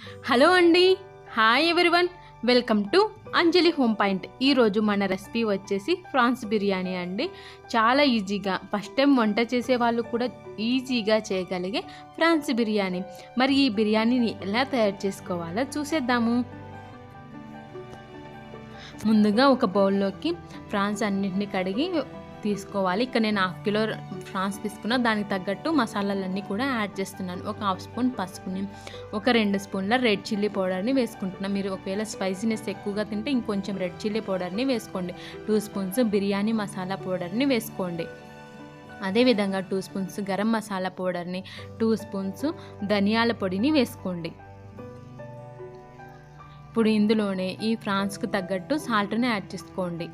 Hello అండి, hi everyone, welcome to Anjali home point. ఈరోజు మన రెసిపీ వచ్చేసి ఫ్రాన్స్ బిర్యానీ అండి. చాలా ఈజీగా ఫస్ట్ టైం వంట చేసే వాళ్ళు కూడా ఈజీగా చేయగలిగే ఫ్రాన్స్ బిర్యానీ. మరి ఈ బిర్యానీని ఎలా తయారు చేసుకోవాలో చూసేద్దాము. ముందుగా ఒక బౌల్లోకి ఫ్రాన్స్ అన్నింటినీ కడిగి తీసుకోవాలి. ఇక్కడ నేను 1/2 కిలో ఫ్రాన్స్ తీసుకున్నా. దానికి తగ్గట్టు మసాలాలన్నీ కూడా యాడ్ చేస్తున్నాను. ఒక 1/2 స్పూన్ పసుపుని, ఒక 2 స్పూన్ల రెడ్ చిల్లీ పౌడర్ని వేసుకుంటున్నాను. మీరు ఒకవేళ స్పైసీనెస్ ఎక్కువగా తింటే ఇంకొంచెం రెడ్ చిల్లీ పౌడర్ని వేసుకోండి. 2 స్పూన్స్ బిర్యానీ మసాలా పౌడర్ని వేసుకోండి. అదేవిధంగా 2 స్పూన్స్ గరం మసాలా పౌడర్ని, 2 స్పూన్స్ ధనియాల పొడిని వేసుకోండి. ఇప్పుడు ఇందులోనే ఈ ఫ్రాన్స్కి తగ్గట్టు సాల్ట్ని యాడ్ చేసుకోండి.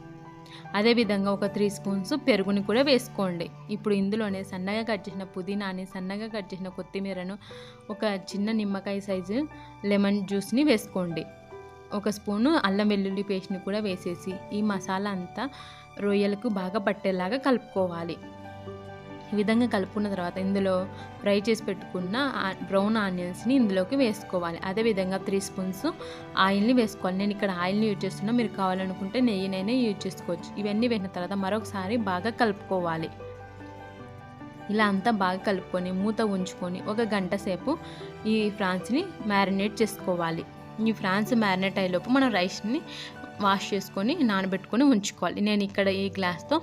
అదేవిధంగా ఒక 3 స్పూన్స్ పెరుగుని కూడా వేసుకోండి. ఇప్పుడు ఇందులోనే సన్నగా కట్ చేసిన పుదీనాని, సన్నగా కట్ చేసిన కొత్తిమీరను, ఒక చిన్న నిమ్మకాయ సైజు లెమన్ జ్యూస్ని వేసుకోండి. 1 స్పూను అల్లం వెల్లుల్లి పేస్ట్ని కూడా వేసేసి ఈ మసాలా అంతా రొయ్యలకు బాగా పట్టేలాగా కలుపుకోవాలి. ఈ విధంగా కలుపుకున్న తర్వాత ఇందులో ఫ్రై చేసి పెట్టుకున్న బ్రౌన్ ఆనియన్స్ని ఇందులోకి వేసుకోవాలి. అదేవిధంగా 3 స్పూన్స్ ఆయిల్ని వేసుకోవాలి. నేను ఇక్కడ ఆయిల్ని యూజ్ చేస్తున్నా, మీరు కావాలనుకుంటే నెయ్యినైనా యూజ్ చేసుకోవచ్చు. ఇవన్నీ వేసిన తర్వాత మరొకసారి బాగా కలుపుకోవాలి. ఇలా అంతా బాగా కలుపుకొని మూత ఉంచుకొని 1 గంట సేపు ఈ ఫ్రాన్స్ని మ్యారినేట్ చేసుకోవాలి. ఈ ఫ్రాన్స్ మ్యారినేట్ అయ్యేలోపు మనం రైస్ని వాష్ చేసుకొని నానబెట్టుకొని ఉంచుకోవాలి. నేను ఇక్కడ ఈ గ్లాస్తో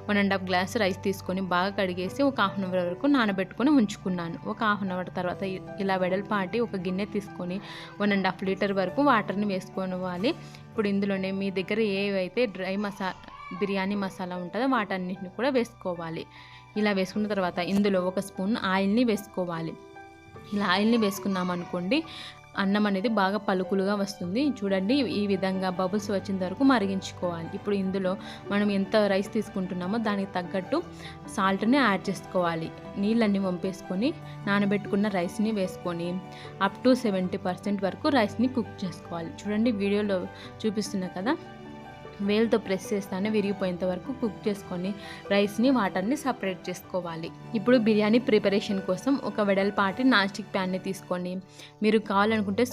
1.5 గ్లాస్ రైస్ తీసుకొని బాగా కడిగేసి ఒక 1/2 అవర్ వరకు నానబెట్టుకొని ఉంచుకున్నాను. ఒక 1/2 అవర్ తర్వాత ఇలా వెడల్పాటి ఒక గిన్నె తీసుకొని 1.5 లీటర్ వరకు వాటర్ని వేసుకోవాలి. ఇప్పుడు ఇందులోనే మీ దగ్గర ఏవైతే డ్రై బిర్యానీ మసాలా ఉంటుందో వాటన్నిటిని కూడా వేసుకోవాలి. ఇలా వేసుకున్న తర్వాత ఇందులో 1 స్పూన్ ఆయిల్ని వేసుకోవాలి. ఇలా ఆయిల్ని వేసుకున్నాం అనుకోండి, అన్నం అనేది బాగా పలుకులుగా వస్తుంది. చూడండి, ఈ విధంగా బబుల్స్ వచ్చేంత వరకు మరిగించుకోవాలి. ఇప్పుడు ఇందులో మనం ఎంత రైస్ తీసుకుంటున్నామో దానికి తగ్గట్టు సాల్ట్ని యాడ్ చేసుకోవాలి. నీళ్ళన్నీ వంపేసుకొని నానబెట్టుకున్న రైస్ని వేసుకొని అప్ టు 70% వరకు రైస్ని కుక్ చేసుకోవాలి. చూడండి, వీడియోలో చూపిస్తున్నా కదా, వేలుతో ప్రెస్ చేస్తానే విరిగిపోయేంత వరకు కుక్ చేసుకొని రైస్ని వాటర్ని సపరేట్ చేసుకోవాలి. ఇప్పుడు బిర్యానీ ప్రిపరేషన్ కోసం ఒక వెడల్పాటి నాన్ స్టిక్ ప్యాన్ని తీసుకోండి. మీరు కావాలనుకుంటే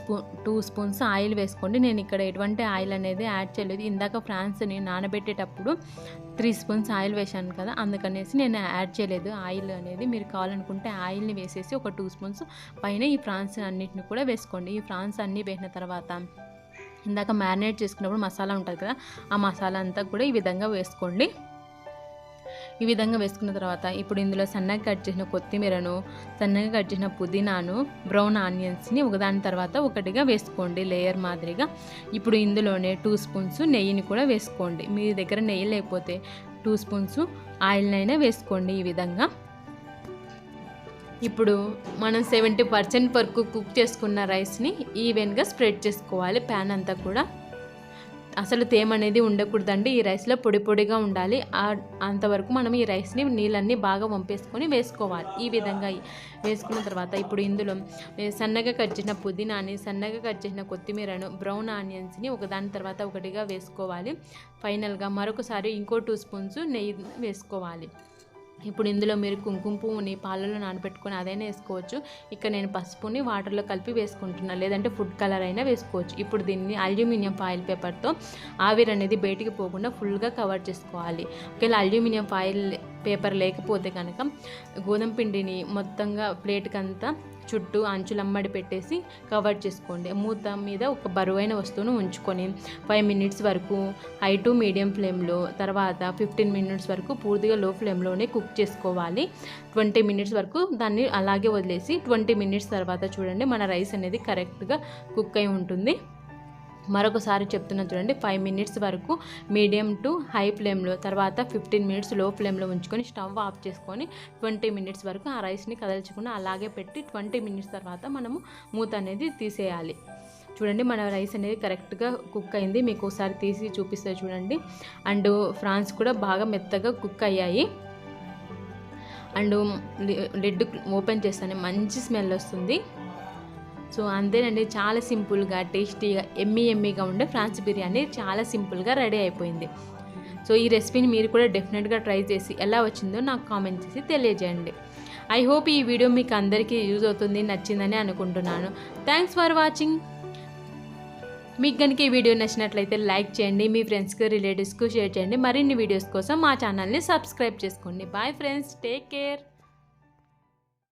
2 స్పూన్స్ ఆయిల్ వేసుకోండి. నేను ఇక్కడ ఎటువంటి ఆయిల్ అనేది యాడ్ చేయలేదు. ఇందాక ఫ్రాన్స్ని నానబెట్టేటప్పుడు 3 స్పూన్స్ ఆయిల్ వేసాను కదా, అందుకనేసి నేను యాడ్ చేయలేదు ఆయిల్ అనేది. మీరు కావాలనుకుంటే ఆయిల్ని వేసేసి ఒక 2 స్పూన్స్ పైన ఈ ఫ్రాన్స్ అన్నిటిని కూడా వేసుకోండి. ఈ ఫ్రాన్స్ అన్నీ వేసిన తర్వాత ఇందాక మ్యారినేట్ చేసుకున్నప్పుడు మసాలా ఉంటుంది కదా, ఆ మసాలా అంతా కూడా ఈ విధంగా వేసుకోండి. ఈ విధంగా వేసుకున్న తర్వాత ఇప్పుడు ఇందులో సన్నగా కట్ చేసిన కొత్తిమీరను, సన్నగా కట్ చేసిన పుదీనాను, బ్రౌన్ ఆనియన్స్ని ఒకదాని తర్వాత ఒకటిగా వేసుకోండి లేయర్ మాదిరిగా. ఇప్పుడు ఇందులోనే 2 స్పూన్స్ నెయ్యిని కూడా వేసుకోండి. మీ దగ్గర నెయ్యి లేకపోతే 2 స్పూన్స్ ఆయిల్నైనా వేసుకోండి. ఈ విధంగా ఇప్పుడు మనం 70% వరకు కుక్ చేసుకున్న రైస్ని ఈవెన్గా స్ప్రెడ్ చేసుకోవాలి. ప్యాన్ అంతా కూడా అసలు తేమ అనేది ఉండకూడదండి. ఈ రైస్లో పొడి పొడిగా ఉండాలి. అంతవరకు మనం ఈ రైస్ని నీళ్ళన్నీ బాగా వంపేసుకొని వేసుకోవాలి. ఈ విధంగా వేసుకున్న తర్వాత ఇప్పుడు ఇందులో సన్నగా కట్ చేసిన పుదీనాని, సన్నగా కట్ చేసిన కొత్తిమీరను, బ్రౌన్ ఆనియన్స్ని ఒకదాని తర్వాత ఒకటిగా వేసుకోవాలి. ఫైనల్గా మరొకసారి ఇంకో 2 స్పూన్స్ నెయ్యి వేసుకోవాలి. ఇప్పుడు ఇందులో మీరు కుంకుమ పువ్వుని పాలలో నానబెట్టుకొని అదైనా వేసుకోవచ్చు. ఇక్కడ నేను పసుపుని వాటర్లో కలిపి వేసుకుంటున్నాను, లేదంటే ఫుడ్ కలర్ అయినా వేసుకోవచ్చు. ఇప్పుడు దీన్ని అల్యూమినియం ఫాయిల్ పేపర్తో ఆవిరి అనేది బయటికి పోకుండా ఫుల్గా కవర్ చేసుకోవాలి. ఒకవేళ అల్యూమినియం ఫాయిల్ పేపర్ లేకపోతే కనుక గోధుమ పిండిని మొత్తంగా ప్లేట్కి అంతా చుట్టూ అంచులమ్మడి పెట్టేసి కవర్ చేసుకోండి. మూత మీద ఒక బరువైన వస్తువును ఉంచుకొని 5 మినిట్స్ వరకు హై టు మీడియం ఫ్లేమ్లో, తర్వాత 15 మినిట్స్ వరకు పూర్తిగా లో ఫ్లేమ్లోనే కుక్ చేసుకోవాలి. 20 మినిట్స్ వరకు దాన్ని అలాగే వదిలేసి 20 మినిట్స్ తర్వాత చూడండి మన రైస్ అనేది కరెక్ట్గా కుక్ అయి ఉంటుంది. మరొకసారి చెప్తున్నా చూడండి, 5 మినిట్స్ వరకు మీడియం టు హై ఫ్లేమ్లో, తర్వాత 15 మినిట్స్ లో ఫ్లేమ్లో ఉంచుకొని స్టవ్ ఆఫ్ చేసుకొని 20 మినిట్స్ వరకు ఆ రైస్ని కదల్చకుండా అలాగే పెట్టి 20 మినిట్స్ తర్వాత మనము మూత అనేది తీసేయాలి. చూడండి, మన రైస్ అనేది కరెక్ట్గా కుక్ అయింది. మీకు ఒకసారి తీసి చూపిస్తే చూడండి. అండ్ ఫ్రాన్స్ కూడా బాగా మెత్తగా కుక్ అయ్యాయి. అండ్ లిడ్ ఓపెన్ చేస్తేనే మంచి స్మెల్ వస్తుంది. సో అంతేనండి, చాలా సింపుల్గా టేస్టీగా ఎమ్మీగా ఉండే ఫ్రాన్స్ బిర్యానీ చాలా సింపుల్గా రెడీ అయిపోయింది. సో ఈ రెసిపీని మీరు కూడా డెఫినెట్గా ట్రై చేసి ఎలా వచ్చిందో నాకు కామెంట్ చేసి తెలియజేయండి. ఐ హోప్ ఈ వీడియో మీకు అందరికీ యూజ్ అవుతుంది, నచ్చిందని అనుకుంటున్నాను. Thanks for watching. మీకు కనుక ఈ వీడియో నచ్చినట్లయితే లైక్ చేయండి, మీ ఫ్రెండ్స్కి రిలేటివ్స్కి షేర్ చేయండి. మరిన్ని వీడియోస్ కోసం మా ఛానల్ని సబ్స్క్రైబ్ చేసుకోండి. Bye friends, take care.